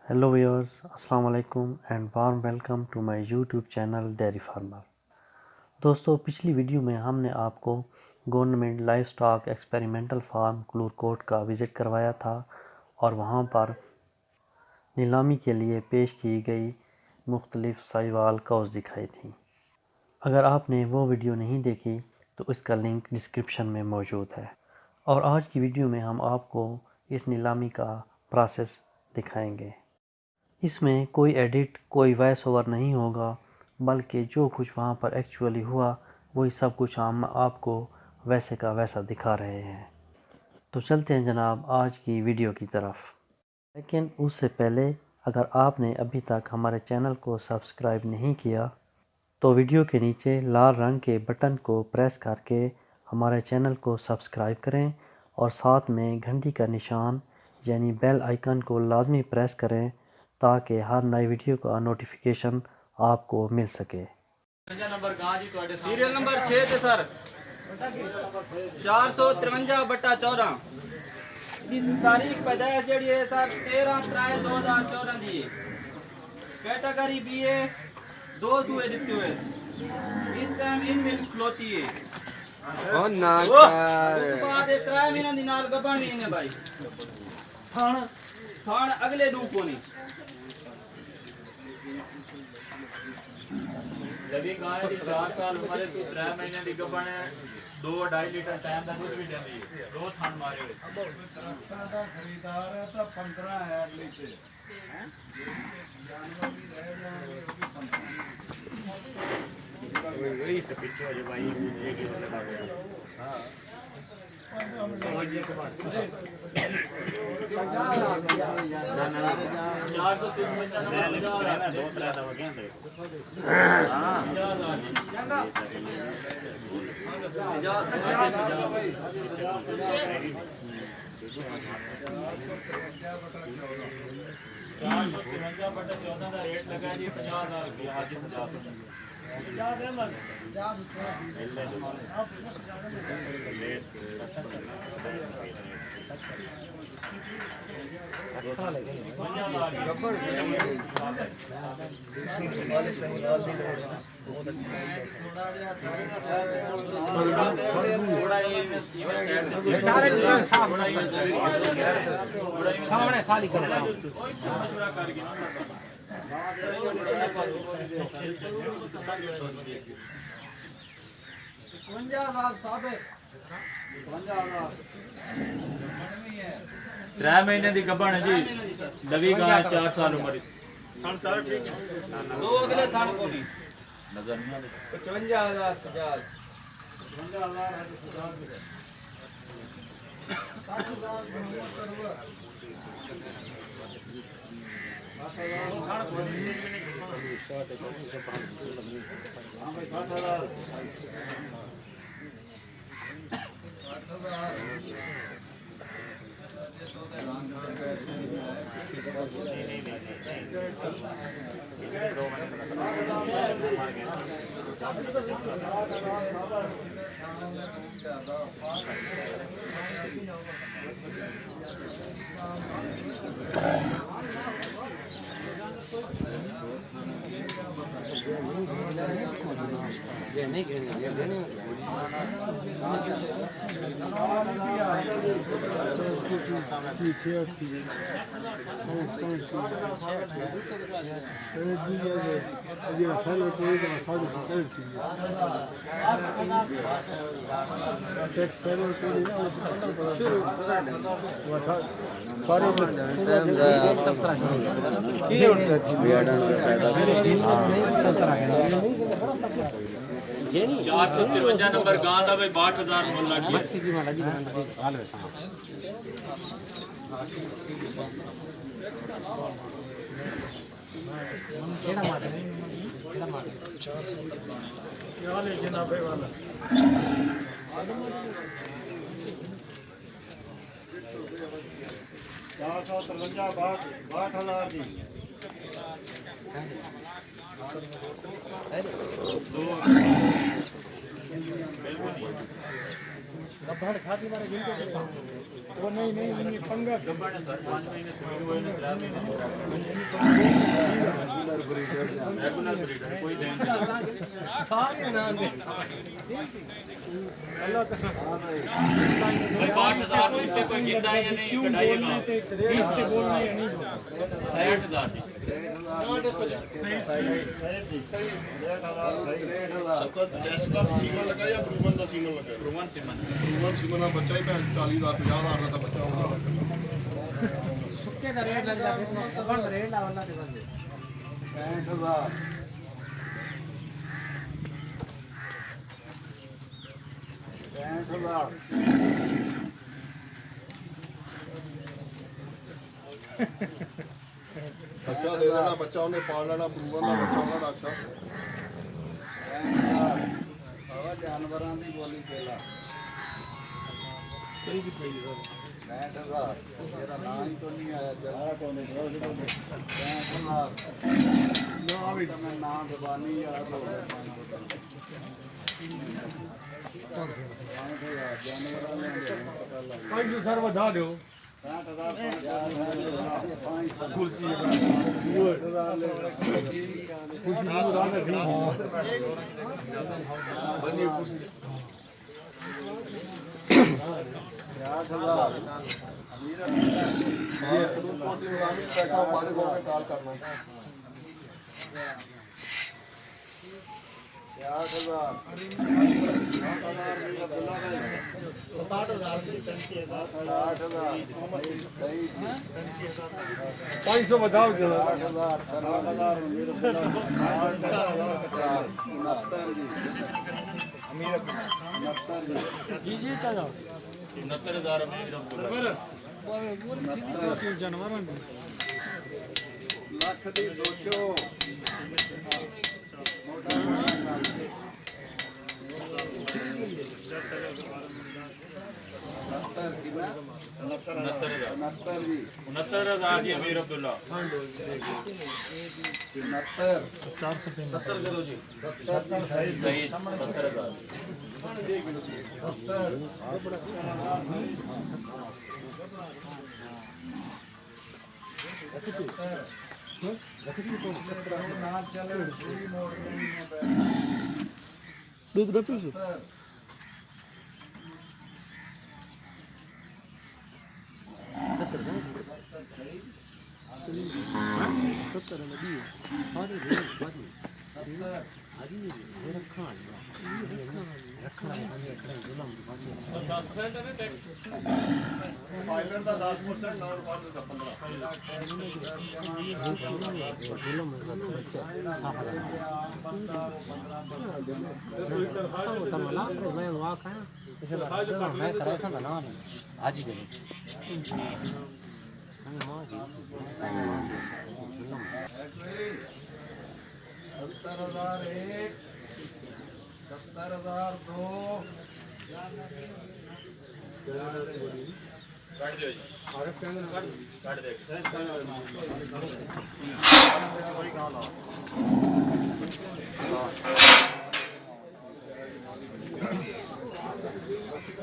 Hello viewers, अस्सलाम वालेकुम and warm welcome to my YouTube channel dairy farmer. दोस्तों, पिछली वीडियो में हमने आपको government live stock experimental farm Kalurkot का विज़िट करवाया था और वहां पर नीलामी के लिए पेश की गई मुख्तलिफ साहिवाल काउस दिखाई थी। अगर आपने वो वीडियो नहीं देखी तो इसका लिंक डिस्क्रिप्शन में मौजूद है। और आज की वीडियो में हम आपको इस नीलामी का प्रोसेस दिखाएंगे। इसमें कोई एडिट, कोई वॉइस ओवर नहीं होगा, बल्कि जो कुछ वहाँ पर एक्चुअली हुआ वही सब कुछ हम आपको वैसे का वैसा दिखा रहे हैं। तो चलते हैं जनाब आज की वीडियो की तरफ। लेकिन उससे पहले अगर आपने अभी तक हमारे चैनल को सब्सक्राइब नहीं किया तो वीडियो के नीचे लाल रंग के बटन को प्रेस करके हमारे चैनल को सब्सक्राइब करें और साथ में घंटी का निशान यानी बेल आइकन को लाजमी प्रेस करें ताकि हर नई वीडियो का नोटिफिकेशन आपको मिल सके। सीरियल नंबर 6 ਤੇ ਸਰ 453/14 तारीख पैदाइश ਜਿਹੜੀ ਹੈ ਸਰ 13/3/2014 ਦੀ ਹੈ। कैटेगरी बी है, 2 सूए ਦਿੱਤੇ ਹੋਏ इस टाइम इन मिल्क खलोती है और ना कर ਉਸ ਬਾਅਦ 3 ਮਹੀਨਿਆਂ ਦੀ ਨਾਲ ਗੱਭਣ ਵੀ ਨੇ ਭਾਈ। ਥਣ ਅਗਲੇ ਦੂ ਕੋਨੀ लवी गाय दी 4 साल उम्र है, 3 महीने दी गबण है, 2-2.5 लीटर टाइम दा दूध भी देंदी है। दो थन मारे हुए ट्रैक्टर दा खरीदार है तो 15 है अगली से हैं जानवर भी रह जाएंगे वो भी 15 वही इसके पीछे हो जो भाई एक ही लगा गया। हां तो ये के बाद 453 दो तरह का हो गया हां का रेट लगा जी 50,000 रुपया आज सजा खाली कर 3 महीने की गबन है जी। लवी गाय 4 साल उम्र थन सारा ठीक है। दो अगले थन को नहीं नजर नहीं आते 55,000 सजाल 55,000 है तो सजाल भी 60,000 सर्वर चार सौ 53 नंबर गां दा भाई 62,000 मुल लगी मच्छी की वाला जी हाल वैसा केड़ा मार 400 क्या ले जनाबे वाला 453 62,000 दी वो नहीं पंगा गब्बर ने सर 5 महीने सुई हुए ने 3 महीने रेगुलर ब्रीडर कोई देन सारे नाम दे अल्लाह तक भाई 5000 में इतने कोई गिरदा है या नहीं कटाई का इस पे बोलना या नहीं 60000 जी आपका टेस्ट का सीमा लगा या प्रूवन का सीमा लगा प्रूवन सीमन प्रूवन सीमा का बच्चा ही 40,000 50,000 का बच्चा होगा सुक्के का रेट लग जाते हैं सबन रेट वाला दे बंदे 65,000 बच्चा दे देना बच्चा उन्हें पाल लेना प्रूवन का बच्चा होना डॉक्टर साहब जानवरों की बोली केला 65,000 तेरा नाम ही तो नहीं आया जरा को नहीं 65,000 मैं नाम दबानी याद हो गया जानवरों में कोई जो सर बता दो 60,000 कुर्सी कॉल करना 500 बताओ जरा 60,000 जी जी चलो 69000 अमीर जानवरों में ਲੱਖ ਦੀ ਸੋਚੋ जी 69000 जी अमीर अब्दुल्ला 70 करो जी 70 सही 70000 दूध रखो से पायलट का 10% और वाटर का 70,001 70,002 काट दियो जी काट दे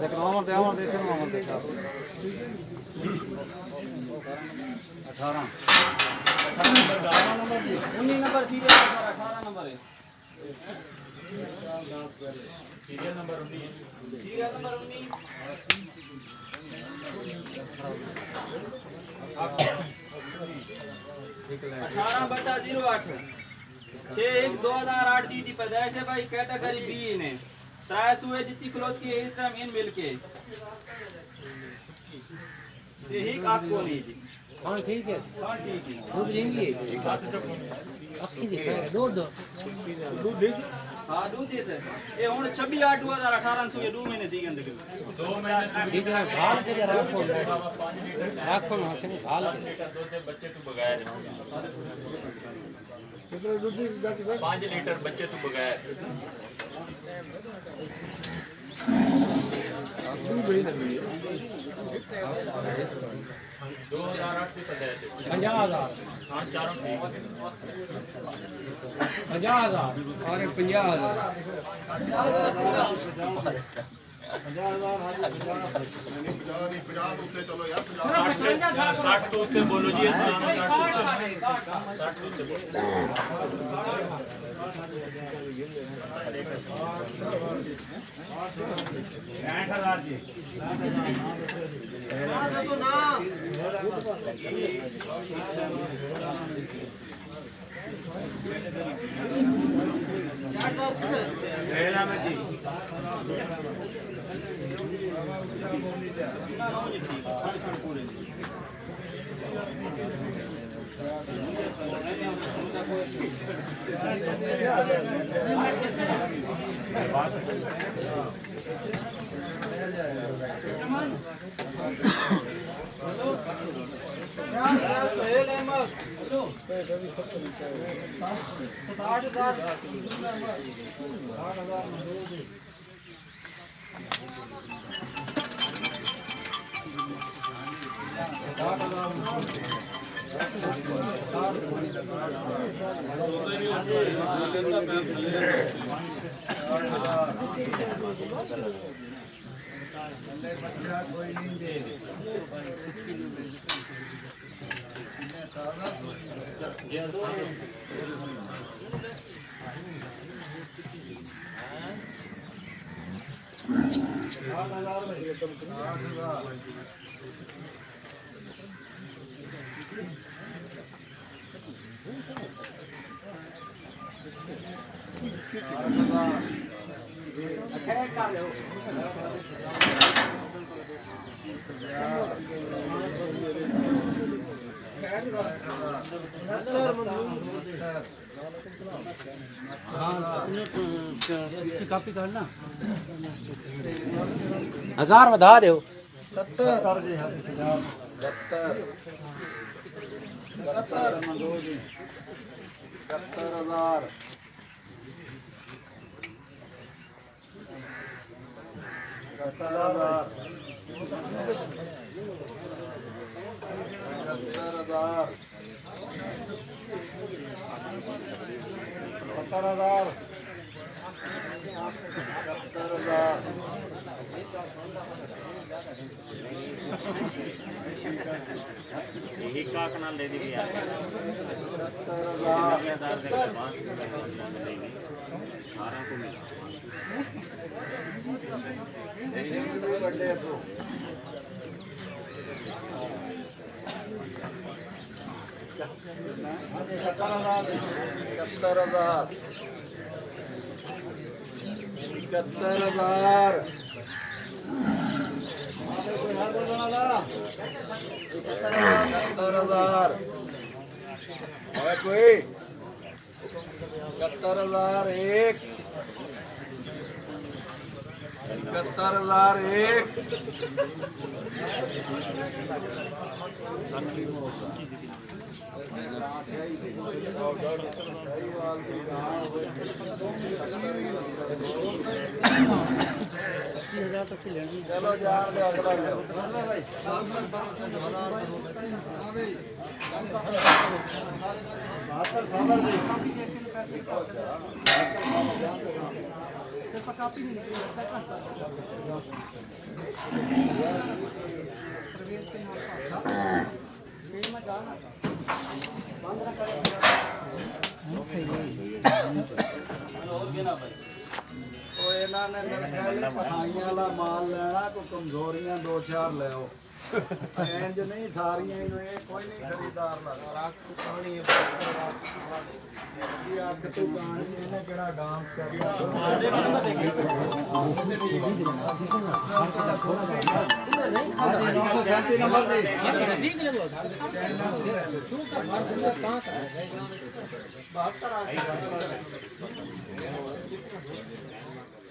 लेकिन आमर दे देखा 18 नंबर जी 19 नंबर सीरियल नंबर 18 नंबर है सीरियल नंबर 19 सीरियल नंबर 19 18/08 6/1/2008 दी थी पैदाइश है भाई कैटेगरी बी ने 3 सुए जितनी क्लोथ की इस टाइम इन मिलके ये ही आपको नहीं थी हां ठीक है हां ठीक है दूध लेंगे अखी दिखा दूध दूध दे हां दूध दे सर ये हुन 26/8/2018 सुए 2 महीने थी गंद 2 महीने ठीक है भाल के रखो रखो ना चले भाल 10 लीटर दूध दे बच्चे तू बगैर कितने दूध की 5 लीटर बच्चे तू बगैर दूध बड़ी लगी है 2008 की पैदाइश 50,000 हां चारों ठीक 50,000 अरे 50,000 नहीं 50 तो उत्ते चलो यार 50 60 ਤੋਂ ਉੱਤੇ ਬੋਲੋ ਜੀ ਇਸਲਾਮ 60 ਜੀ ਦੱਸੋ ਨਾ सोहेल अहमद हेलो 60,000 कापी करना 1000 ਵਧਾ ਦਿਓ 70 ਕਰ ਜੀ 70 70 70000 यही का कनाल दे दी यार 70,000 के बाद सारा को मिला है कोई 71,001 चलो यार ले अगला ਇਹਨਾਂ ਨੇ ਮੇਰੇ ਖਿਆਲ ਪਸਾਈਆਂ ਵਾਲਾ ਮਾਲ ਲੈਣਾ ਕੋਈ ਕਮਜ਼ੋਰੀਆਂ ਦੋ ਚਾਰ ਲਿਓ ਇੰਜ ਨਹੀਂ ਸਾਰੀਆਂ ਇਹਨੂੰ ਇਹ ਕੋਈ ਨਹੀਂ ਖਰੀਦਦਾਰ ਲੱਗਦਾ ਕਹਾਣੀ ਇਹ ਅੱਗ ਤੋਂ ਕਹਾਣੀ ਇਹਨੇ ਕਿਹੜਾ ਡਾਂਸ ਕਰਨਾ ਹਾਂਜੀ 937 ਨੰਬਰ ਦੀ 72